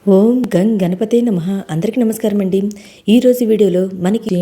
ఓం గంగ్ గణపతే నమః. అందరికీ నమస్కారం అండి. ఈరోజు వీడియోలో మనకి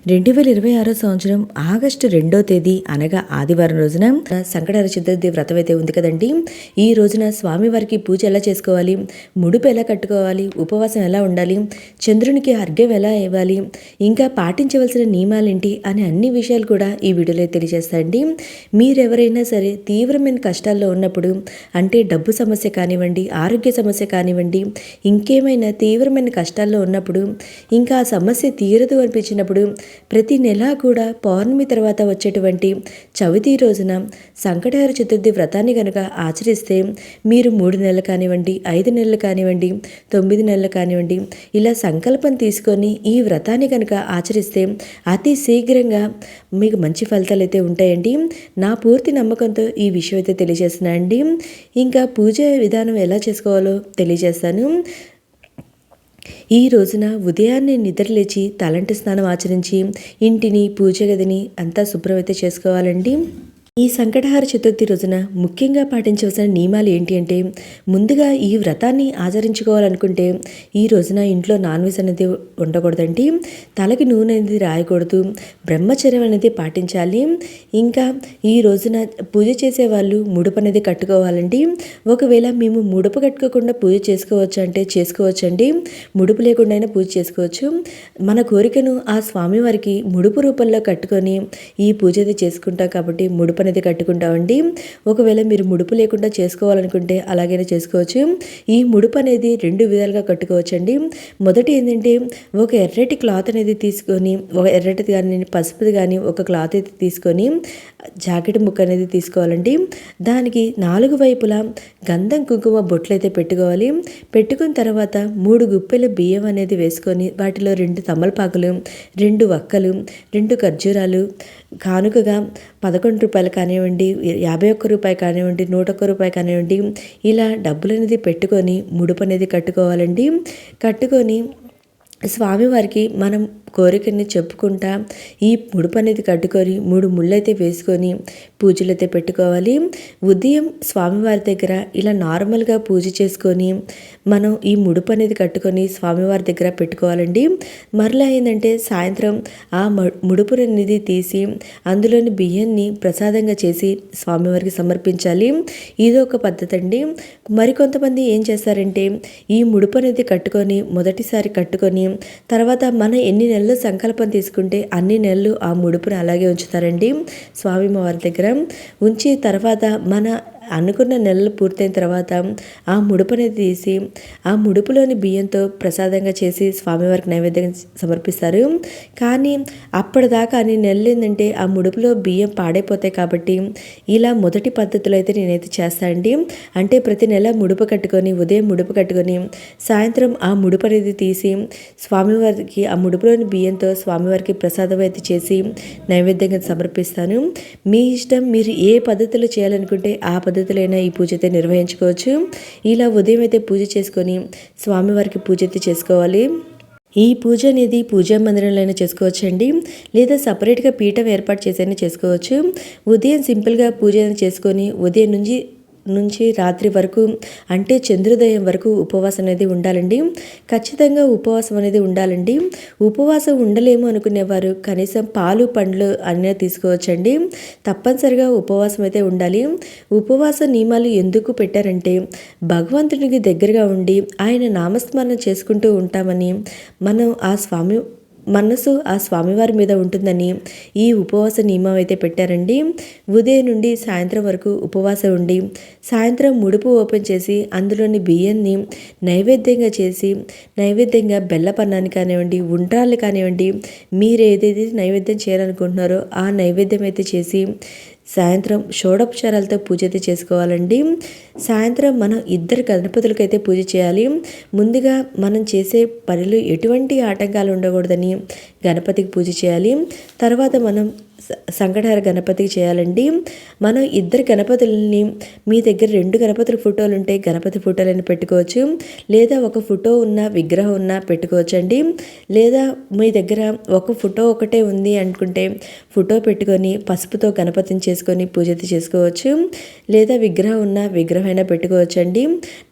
2026 సంవత్సరం ఆగస్టు 2వ తేదీ అనగా ఆదివారం రోజున సంకటహర చతుర్థి వ్రతం అయితే ఉంది కదండి. ఈ రోజున స్వామివారికి పూజ ఎలా చేసుకోవాలి, ముడుపు ఎలా కట్టుకోవాలి, ఉపవాసం ఎలా ఉండాలి, చంద్రునికి అర్ఘ్యం ఎలా ఇవ్వాలి, ఇంకా పాటించవలసిన నియమాలేంటి అనే అన్ని విషయాలు కూడా ఈ వీడియోలో తెలియజేస్తాయండి. మీరెవరైనా సరే తీవ్రమైన కష్టాల్లో ఉన్నప్పుడు, అంటే డబ్బు సమస్య కానివ్వండి, ఆరోగ్య సమస్య కానివ్వండి, ఇంకేమైనా తీవ్రమైన కష్టాల్లో ఉన్నప్పుడు, ఇంకా ఆ సమస్య తీరదు అనిపించినప్పుడు ప్రతి నెల కూడా పౌర్ణమి తర్వాత వచ్చేటువంటి చవితి రోజున సంకటహర చతుర్థి వ్రతాన్ని కనుక ఆచరిస్తే మీరు 3 నెలలు కానివ్వండి, 5 నెలలు కానివ్వండి, 9 నెలలు కానివ్వండి, ఇలా సంకల్పం తీసుకొని ఈ వ్రతాన్ని కనుక ఆచరిస్తే అతి శీఘ్రంగా మీకు మంచి ఫలితాలు అయితే ఉంటాయండి. నా పూర్తి నమ్మకంతో ఈ విషయం అయితే తెలియజేస్తున్నా అండి. ఇంకా పూజ విధానం ఎలా చేసుకోవాలో తెలియజేస్తాను. ఈ రోజున ఉదయాన్నే నిద్రలేచి తలంటి స్నానం ఆచరించి ఇంటిని, పూజ గదిని అంతా శుభ్రం అయితే చేసుకోవాలండి. ఈ సంకటహర చతుర్థి రోజున ముఖ్యంగా పాటించవలసిన నియమాలు ఏంటి అంటే, ముందుగా ఈ వ్రతాన్ని ఆచరించుకోవాలనుకుంటే ఈ రోజున ఇంట్లో నాన్ వెజ్ అనేది ఉండకూడదండి. తలకి నూనె అనేది రాయకూడదు, బ్రహ్మచర్యం అనేది పాటించాలి. ఇంకా ఈ రోజున పూజ చేసేవాళ్ళు ముడుపు అనేది కట్టుకోవాలండి. ఒకవేళ మేము ముడుపు కట్టుకోకుండా పూజ చేసుకోవచ్చు అంటే చేసుకోవచ్చండి, ముడుపు లేకుండా అయినా పూజ చేసుకోవచ్చు. మన కోరికను ఆ స్వామివారికి ముడుపు రూపంలో కట్టుకొని ఈ పూజ అయితే చేసుకుంటాం కాబట్టి ముడుపు అనేది కట్టుకుంటామండి. ఒకవేళ మీరు ముడుపు లేకుండా చేసుకోవాలనుకుంటే అలాగైనా చేసుకోవచ్చు. ఈ ముడుపు అనేది 2 విధాలుగా కట్టుకోవచ్చండి. మొదటి ఏంటంటే, ఒక ఎర్రటి క్లాత్ అనేది తీసుకొని, ఒక ఎర్రటిది కానీ పసుపుది కానీ ఒక క్లాత్ అయితే తీసుకొని జాకెట్ ముక్క అనేది తీసుకోవాలండి. దానికి 4 వైపులా గంధం కుంకుమ బొట్లు అయితే పెట్టుకోవాలి. పెట్టుకున్న తర్వాత 3 గుప్పెల బియ్యం అనేది వేసుకొని వాటిలో 2 తమలపాకులు, 2 వక్కలు, 2 ఖర్జూరాలు కానుకగా 11 రూపాయలు కానివ్వండి, 51 రూపాయలు కానివ్వండి, 101 రూపాయలు కానివ్వండి, ఇలా డబ్బులు అనేది పెట్టుకొని ముడుపు అనేది కట్టుకోవాలండి. కట్టుకొని స్వామివారికి మనం కోరికని చెప్పుకుంటా ఈ ముడుపు అనేది కట్టుకొని 3 ముళ్ళైతే వేసుకొని పూజలు అయితే పెట్టుకోవాలి. ఉదయం స్వామివారి దగ్గర ఇలా నార్మల్గా పూజ చేసుకొని మనం ఈ ముడుపు అనేది కట్టుకొని స్వామివారి దగ్గర పెట్టుకోవాలండి. మరలా ఏంటంటే సాయంత్రం ఆ ముడుపు అనేది తీసి అందులోని బియ్యాన్ని ప్రసాదంగా చేసి స్వామివారికి సమర్పించాలి. ఇది ఒక పద్ధతి అండి. మరికొంతమంది ఏం చేస్తారంటే, ఈ ముడుపు అనేది కట్టుకొని మొదటిసారి కట్టుకొని తర్వాత మనం ఎన్ని నెలలు సంకల్పం తీసుకుంటే అన్ని నెలలు ఆ ముడుపుని అలాగే ఉంచుతారండి స్వామివారి దగ్గర. ఉంచి తర్వాత మన అనుకున్న నెలలు పూర్తయిన తర్వాత ఆ ముడుపు అనేది తీసి ఆ ముడుపులోని బియ్యంతో ప్రసాదంగా చేసి స్వామివారికి నైవేద్యం సమర్పిస్తారు. కానీ అప్పటిదాకా అన్ని నెలలు ఏంటంటే ఆ ముడుపులో బియ్యం పాడైపోతాయి కాబట్టి ఇలా మొదటి పద్ధతిలో అయితే నేనైతే చేస్తానండి. అంటే ప్రతి నెల ముడుపు కట్టుకొని ఉదయం ముడుపు కట్టుకొని సాయంత్రం ఆ ముడుపు అనేది తీసి స్వామివారికి ఆ ముడుపులోని బియ్యంతో స్వామివారికి ప్రసాదం అయితే చేసి నైవేద్యంగా సమర్పిస్తాను. మీ ఇష్టం, మీరు ఏ పద్ధతిలో చేయాలనుకుంటే ఆ పద్ధతులైనా ఈ పూజ అయితే నిర్వహించుకోవచ్చు. ఇలా ఉదయం అయితే పూజ చేసుకొని స్వామివారికి పూజ అయితే చేసుకోవాలి. ఈ పూజ అనేది పూజా మందిరంలో అయినా చేసుకోవచ్చండి, లేదా సపరేట్గా పీఠం ఏర్పాటు చేసైనా చేసుకోవచ్చు. ఉదయం సింపుల్గా పూజ చేసుకొని ఉదయం నుంచి రాత్రి వరకు, అంటే చంద్రోదయం వరకు ఉపవాసం అనేది ఉండాలండి. ఖచ్చితంగా ఉపవాసం అనేది ఉండాలండి. ఉపవాసం ఉండలేము అనుకునేవారు కనీసం పాలు, పండ్లు అన్నీ తీసుకోవచ్చండి. తప్పనిసరిగా ఉపవాసం అయితే ఉండాలి. ఉపవాస నియమాలు ఎందుకు పెట్టారంటే, భగవంతునికి దగ్గరగా ఉండి ఆయన నామస్మరణ చేసుకుంటూ ఉంటామని, మనం ఆ మనసు ఆ స్వామివారి మీద ఉంటుందని ఈ ఉపవాస నియమం అయితే పెట్టారండి. ఉదయం నుండి సాయంత్రం వరకు ఉపవాసం ఉండి సాయంత్రం ముడుపు ఓపెన్ చేసి అందులోని బియ్యాన్ని నైవేద్యంగా చేసి, నైవేద్యంగా బెల్లపన్నాన్ని కానివ్వండి, ఉండ్రాళ్ళు కానివ్వండి, మీరు ఏదైతే నైవేద్యం చేయాలనుకుంటున్నారో ఆ నైవేద్యం అయితే చేసి సాయంత్రం షోడోపచారాలతో పూజ అయితే చేసుకోవాలండి. సాయంత్రం మనం 2 గణపతులకైతే పూజ చేయాలి. ముందుగా మనం చేసే పనిలో ఎటువంటి ఆటంకాలు ఉండకూడదని గణపతికి పూజ చేయాలి. తర్వాత మనం సంకటహర గణపతికి చేయాలండి. మనం ఇద్దరు గణపతులని, మీ దగ్గర 2 గణపతుల ఫోటోలు ఉంటే గణపతి ఫోటోలను పెట్టుకోవచ్చు, లేదా ఒక ఫోటో ఉన్న విగ్రహం ఉన్న పెట్టుకోవచ్చండి. లేదా మీ దగ్గర ఒక ఫోటో ఒకటే ఉంది అనుకుంటే ఫోటో పెట్టుకొని పసుపుతో గణపతిని చేసుకొని పూజ చేసుకోవచ్చు, లేదా విగ్రహం ఉన్న విగ్రహం అయినా పెట్టుకోవచ్చండి.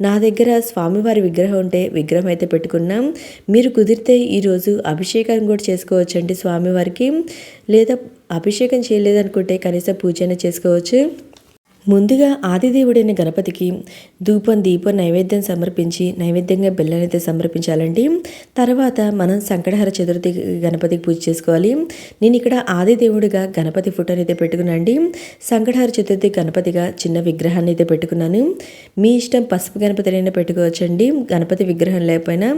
నా దగ్గర స్వామివారి విగ్రహం ఉంటే విగ్రహం అయితే పెట్టుకున్నాం. మీరు కుదిరితే ఈరోజు అభిషేకం కూడా చేసుకోవచ్చండి స్వామివారికి, లేదా అభిషేకం చేయలేదనుకుంటే కనీసం పూజన చేసుకోవచ్చు. ముందుగా ఆదిదేవుడైన గణపతికి ధూపం దీపం నైవేద్యం సమర్పించి నైవేద్యంగా బెల్లానైతే సమర్పించాలండి. తర్వాత మనం సంకటహర చతుర్థి గణపతికి పూజ చేసుకోవాలి. నేను ఇక్కడ ఆదిదేవుడిగా గణపతి ఫోటోని అయితే పెట్టుకున్నానండి. సంకటహర చతుర్థి గణపతిగా చిన్న విగ్రహాన్ని అయితే పెట్టుకున్నాను. మీ ఇష్టం పసుపు గణపతినైనా పెట్టుకోవచ్చండి, గణపతి విగ్రహం లేకపోయినా.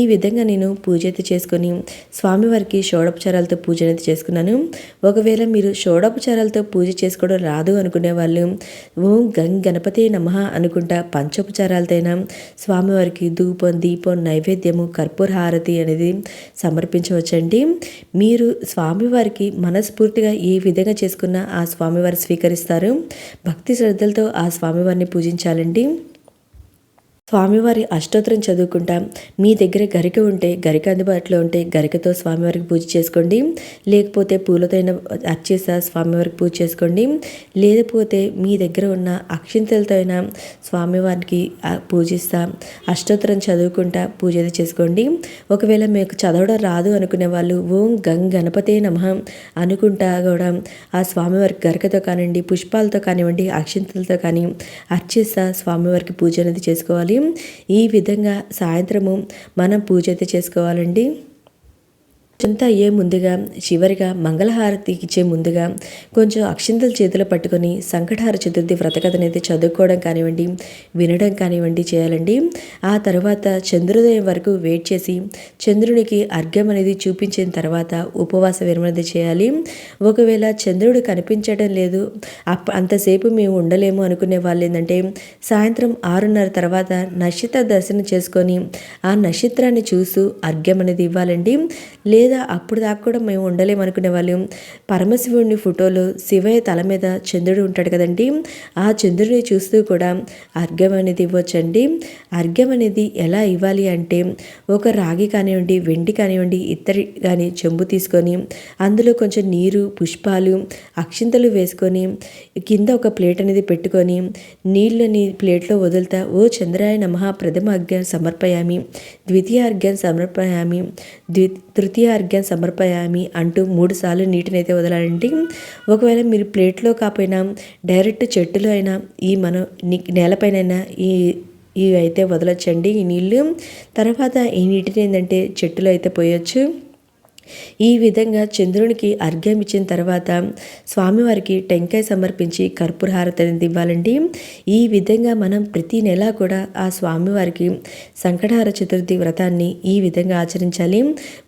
ఈ విధంగా నేను పూజ అయితే చేసుకొని స్వామివారికి షోడోపచారాలతో పూజ అయితే చేసుకున్నాను. ఒకవేళ మీరు షోడోపచారాలతో పూజ చేసుకోవడం రాదు అనుకునే వాళ్ళు ఓం గణపతే నమః అనుకుంటా పంచోపచారాలతైనా స్వామివారికి ధూపం దీపం నైవేద్యము కర్పూర హారతి అనేది సమర్పించవచ్చండి. మీరు స్వామివారికి మనస్ఫూర్తిగా ఏ విధంగా చేసుకున్నా ఆ స్వామివారు స్వీకరిస్తారు. భక్తి శ్రద్ధలతో ఆ స్వామివారిని పూజించాలండి. స్వామివారి అష్టోత్తరం చదువుకుంటా మీ దగ్గర గరిక ఉంటే గరిక అందుబాటులో ఉంటే గరికతో స్వామివారికి పూజ చేసుకోండి, లేకపోతే పూలతో అయినా అర్చేసా స్వామివారికి పూజ చేసుకోండి, లేకపోతే మీ దగ్గర ఉన్న అక్షింతలతో అయినా స్వామివారికి పూజిస్తా అష్టోత్తరం చదువుకుంటా పూజ చేసుకోండి. ఒకవేళ మీకు చదవడం రాదు అనుకునే వాళ్ళు ఓం గణపతే నమః అనుకుంటా కూడా ఆ స్వామివారికి గరికతో కానివ్వండి పుష్పాలతో కానివ్వండి అక్షింతలతో కానీ అర్చేసా స్వామివారికి పూజ అనేది చేసుకోవాలి. ఈ విధంగా సాయంత్రము మనం పూజ అయితే చేసుకోవాలండి. అంతా అయ్యే ముందుగా చివరిగా మంగళహారతికి ఇచ్చే ముందుగా కొంచెం అక్షింతలు చేతిలో పట్టుకొని సంకటహార చతుర్థి వ్రతకథనైతే చదువుకోవడం కానివ్వండి వినడం కానివ్వండి చేయాలండి. ఆ తర్వాత చంద్రోదయం వరకు వెయిట్ చేసి చంద్రునికి అర్ఘ్యం అనేది చూపించిన తర్వాత ఉపవాస విరమణ చేయాలి. ఒకవేళ చంద్రుడు కనిపించడం లేదు అంతసేపు మేము ఉండలేము అనుకునే వాళ్ళు ఏంటంటే సాయంత్రం 6:30 తర్వాత నక్షత్ర దర్శనం చేసుకొని ఆ నక్షత్రాన్ని చూస్తూ అర్ఘ్యం అనేది ఇవ్వాలండి. లేదా అప్పుడు దాకా కూడా మేము ఉండలేము అనుకునే వాళ్ళు పరమశివుని ఫోటోలో శివయ్య తల మీద చంద్రుడు ఉంటాడు కదండి, ఆ చంద్రుడిని చూస్తూ కూడా అర్ఘ్యం అనేది ఇవ్వచ్చండి. అర్ఘ్యం అనేది ఎలా ఇవ్వాలి అంటే ఒక రాగి కానివ్వండి వెండి కానివ్వండి ఇత్తడి కానీ చెంబు తీసుకొని అందులో కొంచెం నీరు పుష్పాలు అక్షింతలు వేసుకొని కింద ఒక ప్లేట్ అనేది పెట్టుకొని నీళ్ళని ప్లేట్లో వదులుతా ఓ చంద్రాయ నమః ప్రథమ అర్ఘ్యం సమర్పయామి ద్వితీయ అర్ఘ్యం సమర్పయామి తృతీయ అర్ఘ్యం సమర్పయామి అంటూ 3 సార్లు నీటిని అయితే వదలాలండి. ఒకవేళ మీరు ప్లేట్లో కాకపోయినా డైరెక్ట్ చెట్టులో అయినా ఈ మనం నేలపైన ఇవి అయితే వదలొచ్చండి ఈ నీళ్ళు. తర్వాత ఈ నీటిని ఏంటంటే చెట్టులో అయితే పోయొచ్చు. ఈ విధంగా చంద్రునికి అర్ఘ్యం ఇచ్చిన తర్వాత స్వామివారికి టెంకాయ సమర్పించి కర్పూర హారతి అనేది ఇవ్వాలండి. ఈ విధంగా మనం ప్రతి నెల కూడా ఆ స్వామివారికి సంకటహార చతుర్థి వ్రతాన్ని ఈ విధంగా ఆచరించాలి.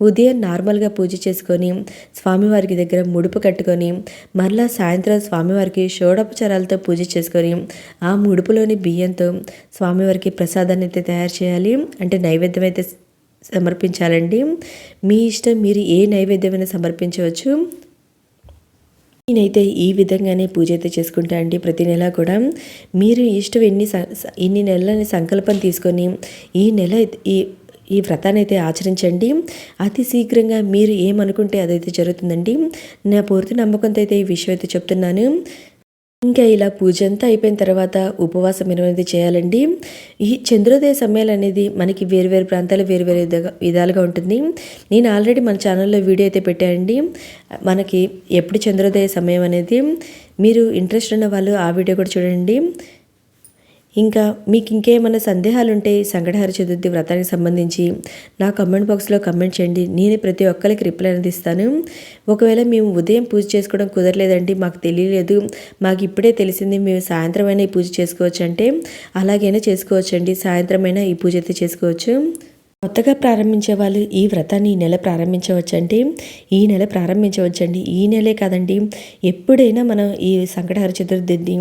ఉదయం నార్మల్గా పూజ చేసుకొని స్వామివారికి దగ్గర ముడుపు కట్టుకొని మరలా సాయంత్రం స్వామివారికి షోడోపచారాలతో పూజ చేసుకొని ఆ ముడుపులోని బియ్యంతో స్వామివారికి ప్రసాదాన్ని అయితే తయారు చేయాలి, అంటే నైవేద్యం అయితే సమర్పించాలండి. మీ ఇష్టం, మీరు ఏ నైవేద్యమైనా సమర్పించవచ్చు. నేనైతే ఈ విధంగానే పూజ అయితే చేసుకుంటా అండి ప్రతి నెల కూడా. మీరు ఇష్టం ఇన్ని నెలలని సంకల్పం తీసుకొని ఈ నెల ఈ వ్రతాన్ని అయితే ఆచరించండి. అతి శీఘ్రంగా మీరు ఏమనుకుంటే అదైతే జరుగుతుందండి. నా పూర్తి నమ్మకంతో అయితే ఈ విషయం అయితే చెప్తున్నాను. ఇంకా ఇలా పూజ అంతా అయిపోయిన తర్వాత ఉపవాసం అనేది చేయాలండి. ఈ చంద్రోదయ సమయాలు అనేది మనకి వేరు ప్రాంతాలు వేరు విధాలుగా ఉంటుంది. నేను ఆల్రెడీ మన ఛానల్లో వీడియో అయితే పెట్టానండి. మనకి ఎప్పుడు చంద్రోదయ సమయం అనేది మీరు ఇంట్రెస్ట్ ఉన్న వాళ్ళు ఆ వీడియో కూడా చూడండి. ఇంకా మీకు ఇంకేమైనా సందేహాలు ఉంటే సంకటహార చతుర్థి వ్రతానికి సంబంధించి నా కమెంట్ బాక్స్లో కమెంట్ చేయండి. నేను ప్రతి ఒక్కరికి రిప్లై అనేది ఇస్తాను. ఒకవేళ మేము ఉదయం పూజ చేసుకోవడం కుదరలేదండి, మాకు తెలియలేదు, మాకు ఇప్పుడే తెలిసింది, మేము సాయంత్రం అయినా ఈ పూజ చేసుకోవచ్చు అంటే అలాగైనా చేసుకోవచ్చండి. సాయంత్రం అయినా ఈ పూజ అయితే చేసుకోవచ్చు. కొత్తగా ప్రారంభించే వాళ్ళు ఈ వ్రతాన్ని ఈ నెల ప్రారంభించవచ్చండి. ఈ నెలే కాదండి, ఎప్పుడైనా మనం ఈ సంకటహార చతుర్థి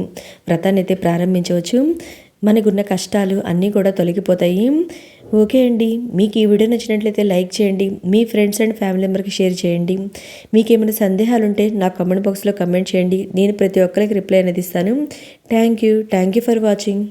వ్రతాన్ని అయితే ప్రారంభించవచ్చు. మనకున్న కష్టాలు అన్నీ కూడా తొలగిపోతాయి. ఓకే అండి, మీకు ఈ వీడియో నచ్చినట్లయితే లైక్ చేయండి, మీ ఫ్రెండ్స్ అండ్ ఫ్యామిలీ మెంబర్కి షేర్ చేయండి. మీకు ఏమైనా సందేహాలు ఉంటే నా కామెంట్ బాక్స్లో కమెంట్ చేయండి. నేను ప్రతి ఒక్కరికి రిప్లై అనేది ఇస్తాను. Thank you for watching.